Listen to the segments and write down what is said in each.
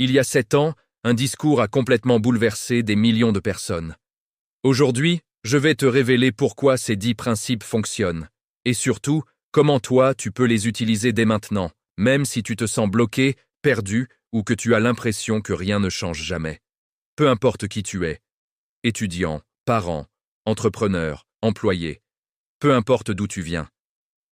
Il y a 7 ans, un discours a complètement bouleversé des millions de personnes. Aujourd'hui, je vais te révéler pourquoi ces 10 principes fonctionnent. Et surtout, comment toi, tu peux les utiliser dès maintenant, même si tu te sens bloqué, perdu ou que tu as l'impression que rien ne change jamais. Peu importe qui tu es, étudiant, parent, entrepreneur, employé, peu importe d'où tu viens.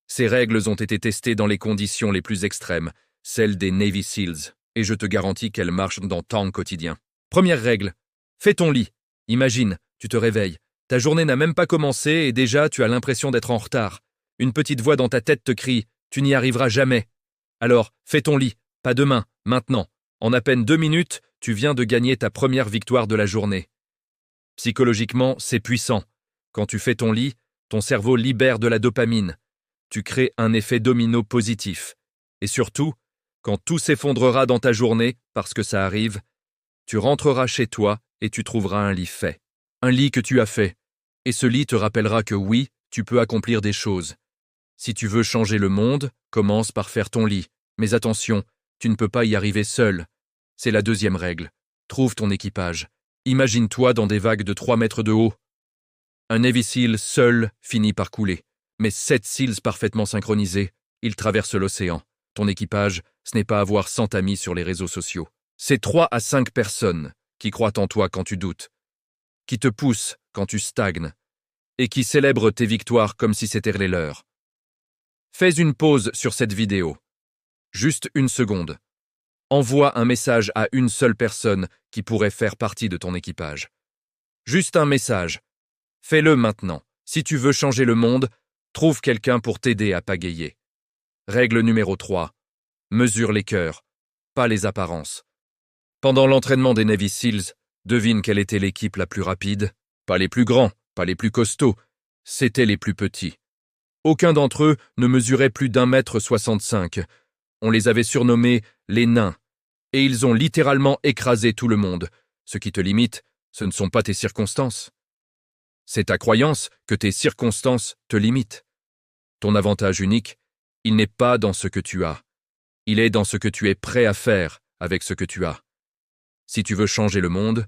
Ces règles ont été testées dans les conditions les plus extrêmes, celles des Navy SEALs, et je te garantis qu'elles marchent dans ton quotidien. Première règle, fais ton lit. Imagine, tu te réveilles. Ta journée n'a même pas commencé et déjà tu as l'impression d'être en retard. Une petite voix dans ta tête te crie « Tu n'y arriveras jamais ». Alors, fais ton lit, pas demain, maintenant. En à peine 2 minutes, tu viens de gagner ta première victoire de la journée. Psychologiquement, c'est puissant. Quand tu fais ton lit, ton cerveau libère de la dopamine. Tu crées un effet domino positif. Et surtout, quand tout s'effondrera dans ta journée, parce que ça arrive, tu rentreras chez toi et tu trouveras un lit fait. Un lit que tu as fait. Et ce lit te rappellera que oui, tu peux accomplir des choses. Si tu veux changer le monde, commence par faire ton lit. Mais attention, tu ne peux pas y arriver seul. C'est la deuxième règle. Trouve ton équipage. Imagine-toi dans des vagues de 3 mètres de haut. Un Navy SEAL seul finit par couler. Mais 7 SEALs parfaitement synchronisés, ils traversent l'océan. Ton équipage, ce n'est pas avoir 100 amis sur les réseaux sociaux. C'est 3 à 5 personnes qui croient en toi quand tu doutes, qui te poussent quand tu stagnes, et qui célèbrent tes victoires comme si c'était les leurs. Fais une pause sur cette vidéo. Juste 1 seconde. Envoie un message à une seule personne qui pourrait faire partie de ton équipage. Juste un message. Fais-le maintenant. Si tu veux changer le monde, trouve quelqu'un pour t'aider à pagayer. Règle numéro 3. Mesure les cœurs, pas les apparences. Pendant l'entraînement des Navy SEALs, devine quelle était l'équipe la plus rapide. Pas les plus grands, pas les plus costauds, c'étaient les plus petits. Aucun d'entre eux ne mesurait plus d'1,65 m. On les avait surnommés les nains. Et ils ont littéralement écrasé tout le monde. Ce qui te limite, ce ne sont pas tes circonstances. C'est ta croyance que tes circonstances te limitent. Ton avantage unique, il n'est pas dans ce que tu as. Il est dans ce que tu es prêt à faire avec ce que tu as. Si tu veux changer le monde,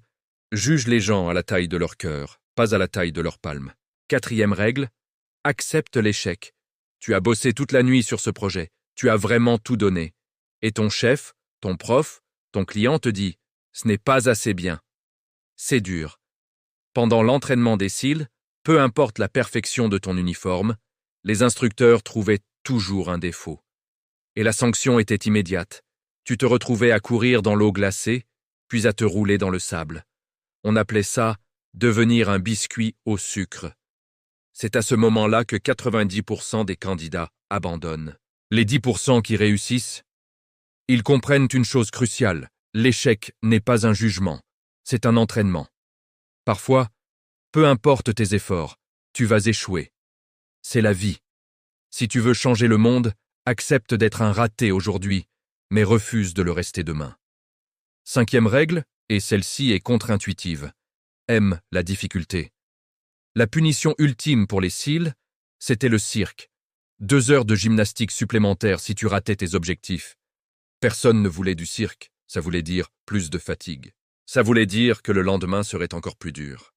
juge les gens à la taille de leur cœur, pas à la taille de leur palme. 4e règle, accepte l'échec. Tu as bossé toute la nuit sur ce projet. Tu as vraiment tout donné. Et ton chef, ton prof, ton client te dit « ce n'est pas assez bien ». C'est dur. Pendant l'entraînement des SEAL, peu importe la perfection de ton uniforme, les instructeurs trouvaient toujours un défaut. Et la sanction était immédiate. Tu te retrouvais à courir dans l'eau glacée, puis à te rouler dans le sable. On appelait ça « devenir un biscuit au sucre ». C'est à ce moment-là que 90% des candidats abandonnent. Les 10% qui réussissent, ils comprennent une chose cruciale. L'échec n'est pas un jugement, c'est un entraînement. Parfois, peu importe tes efforts, tu vas échouer. C'est la vie. Si tu veux changer le monde, accepte d'être un raté aujourd'hui, mais refuse de le rester demain. 5e règle, et celle-ci est contre-intuitive. Aime la difficulté. La punition ultime pour les SEAL, c'était le cirque. 2 heures de gymnastique supplémentaire si tu ratais tes objectifs. Personne ne voulait du cirque, ça voulait dire plus de fatigue. Ça voulait dire que le lendemain serait encore plus dur.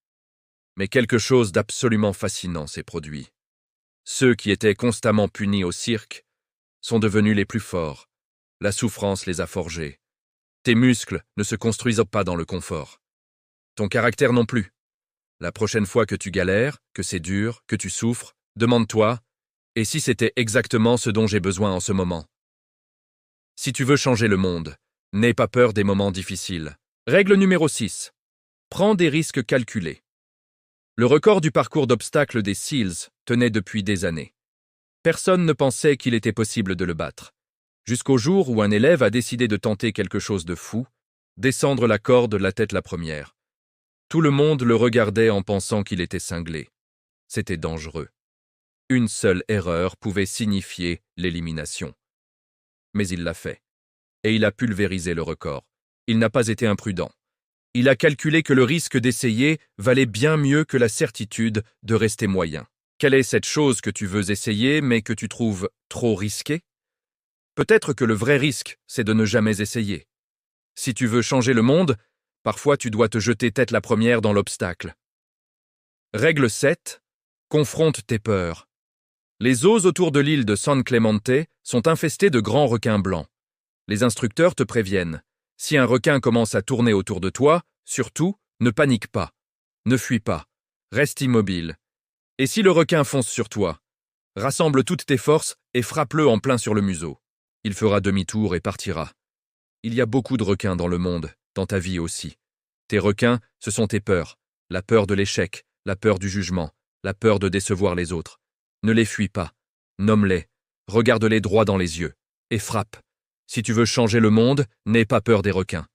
Mais quelque chose d'absolument fascinant s'est produit. Ceux qui étaient constamment punis au cirque sont devenus les plus forts. La souffrance les a forgés. Tes muscles ne se construisent pas dans le confort. Ton caractère non plus. La prochaine fois que tu galères, que c'est dur, que tu souffres, demande-toi « Et si c'était exactement ce dont j'ai besoin en ce moment ?» Si tu veux changer le monde, n'aie pas peur des moments difficiles. Règle numéro 6. Prends des risques calculés. Le record du parcours d'obstacles des SEALs tenait depuis des années. Personne ne pensait qu'il était possible de le battre. Jusqu'au jour où un élève a décidé de tenter quelque chose de fou, descendre la corde la tête la première. Tout le monde le regardait en pensant qu'il était cinglé. C'était dangereux. Une seule erreur pouvait signifier l'élimination. Mais il l'a fait. Et il a pulvérisé le record. Il n'a pas été imprudent. Il a calculé que le risque d'essayer valait bien mieux que la certitude de rester moyen. Quelle est cette chose que tu veux essayer mais que tu trouves trop risquée? Peut-être que le vrai risque, c'est de ne jamais essayer. Si tu veux changer le monde, parfois tu dois te jeter tête la première dans l'obstacle. Règle 7. Confronte tes peurs. Les eaux autour de l'île de San Clemente sont infestées de grands requins blancs. Les instructeurs te préviennent. Si un requin commence à tourner autour de toi, surtout, ne panique pas. Ne fuis pas. Reste immobile. Et si le requin fonce sur toi, rassemble toutes tes forces et frappe-le en plein sur le museau. Il fera demi-tour et partira. Il y a beaucoup de requins dans le monde, dans ta vie aussi. Tes requins, ce sont tes peurs. La peur de l'échec, la peur du jugement, la peur de décevoir les autres. Ne les fuis pas. Nomme-les. Regarde-les droit dans les yeux. Et frappe. Si tu veux changer le monde, n'aie pas peur des requins.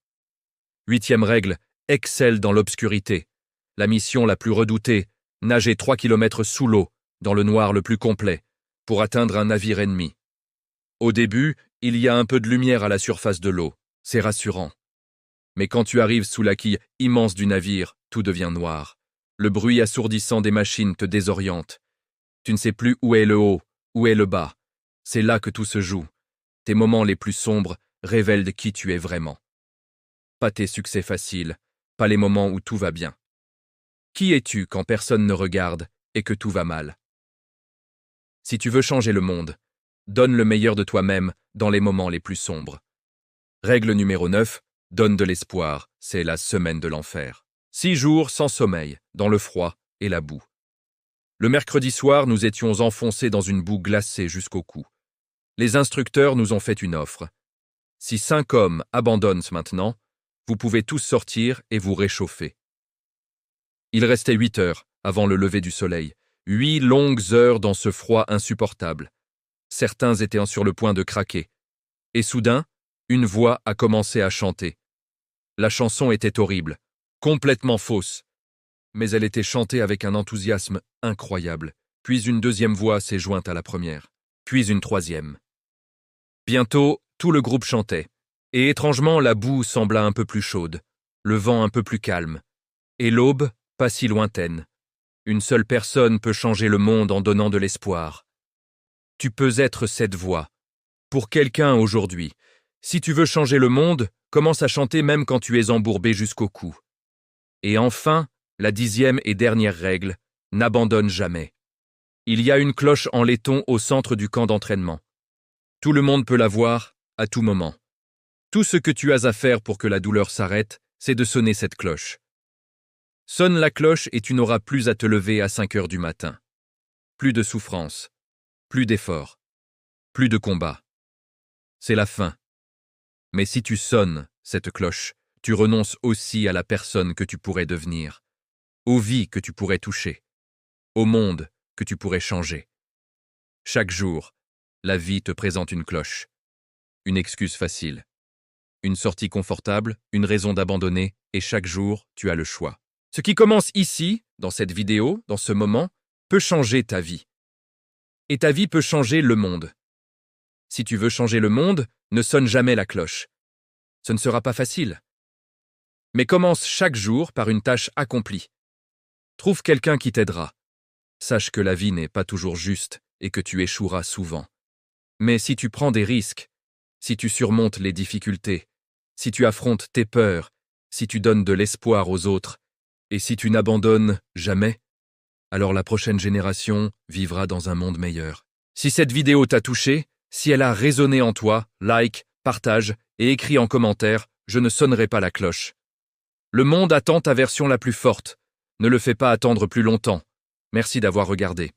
8e règle, excelle dans l'obscurité. La mission la plus redoutée, nager 3 kilomètres sous l'eau, dans le noir le plus complet, pour atteindre un navire ennemi. Au début, il y a un peu de lumière à la surface de l'eau. C'est rassurant. Mais quand tu arrives sous la quille immense du navire, tout devient noir. Le bruit assourdissant des machines te désoriente. Tu ne sais plus où est le haut, où est le bas. C'est là que tout se joue. Tes moments les plus sombres révèlent de qui tu es vraiment. Pas tes succès faciles, pas les moments où tout va bien. Qui es-tu quand personne ne regarde et que tout va mal? Si tu veux changer le monde, donne le meilleur de toi-même dans les moments les plus sombres. Règle numéro 9, donne de l'espoir, c'est la semaine de l'enfer. 6 jours sans sommeil, dans le froid et la boue. Le mercredi soir, nous étions enfoncés dans une boue glacée jusqu'au cou. Les instructeurs nous ont fait une offre. Si 5 hommes abandonnent maintenant, vous pouvez tous sortir et vous réchauffer. Il restait 8 heures avant le lever du soleil, 8 longues heures dans ce froid insupportable. Certains étaient sur le point de craquer. Et soudain, une voix a commencé à chanter. La chanson était horrible, complètement fausse. Mais elle était chantée avec un enthousiasme incroyable. Puis une deuxième voix s'est jointe à la première. Puis une troisième. Bientôt, tout le groupe chantait. Et étrangement, la boue sembla un peu plus chaude, le vent un peu plus calme. Et l'aube, pas si lointaine. Une seule personne peut changer le monde en donnant de l'espoir. Tu peux être cette voix. Pour quelqu'un aujourd'hui, si tu veux changer le monde, commence à chanter même quand tu es embourbé jusqu'au cou. Et enfin, la 10e et dernière règle, n'abandonne jamais. Il y a une cloche en laiton au centre du camp d'entraînement. Tout le monde peut la voir, à tout moment. Tout ce que tu as à faire pour que la douleur s'arrête, c'est de sonner cette cloche. Sonne la cloche et tu n'auras plus à te lever à 5 heures du matin. Plus de souffrance, plus d'efforts, plus de combat. C'est la fin. Mais si tu sonnes cette cloche, tu renonces aussi à la personne que tu pourrais devenir, aux vies que tu pourrais toucher, au monde que tu pourrais changer. Chaque jour, la vie te présente une cloche, une excuse facile, une sortie confortable, une raison d'abandonner, et chaque jour, tu as le choix. Ce qui commence ici, dans cette vidéo, dans ce moment, peut changer ta vie. Et ta vie peut changer le monde. Si tu veux changer le monde, ne sonne jamais la cloche. Ce ne sera pas facile. Mais commence chaque jour par une tâche accomplie. Trouve quelqu'un qui t'aidera. Sache que la vie n'est pas toujours juste et que tu échoueras souvent. Mais si tu prends des risques, si tu surmontes les difficultés, si tu affrontes tes peurs, si tu donnes de l'espoir aux autres, et si tu n'abandonnes jamais, alors la prochaine génération vivra dans un monde meilleur. Si cette vidéo t'a touché, si elle a résonné en toi, like, partage et écris en commentaire « Je ne sonnerai pas la cloche ». Le monde attend ta version la plus forte. Ne le fais pas attendre plus longtemps. Merci d'avoir regardé.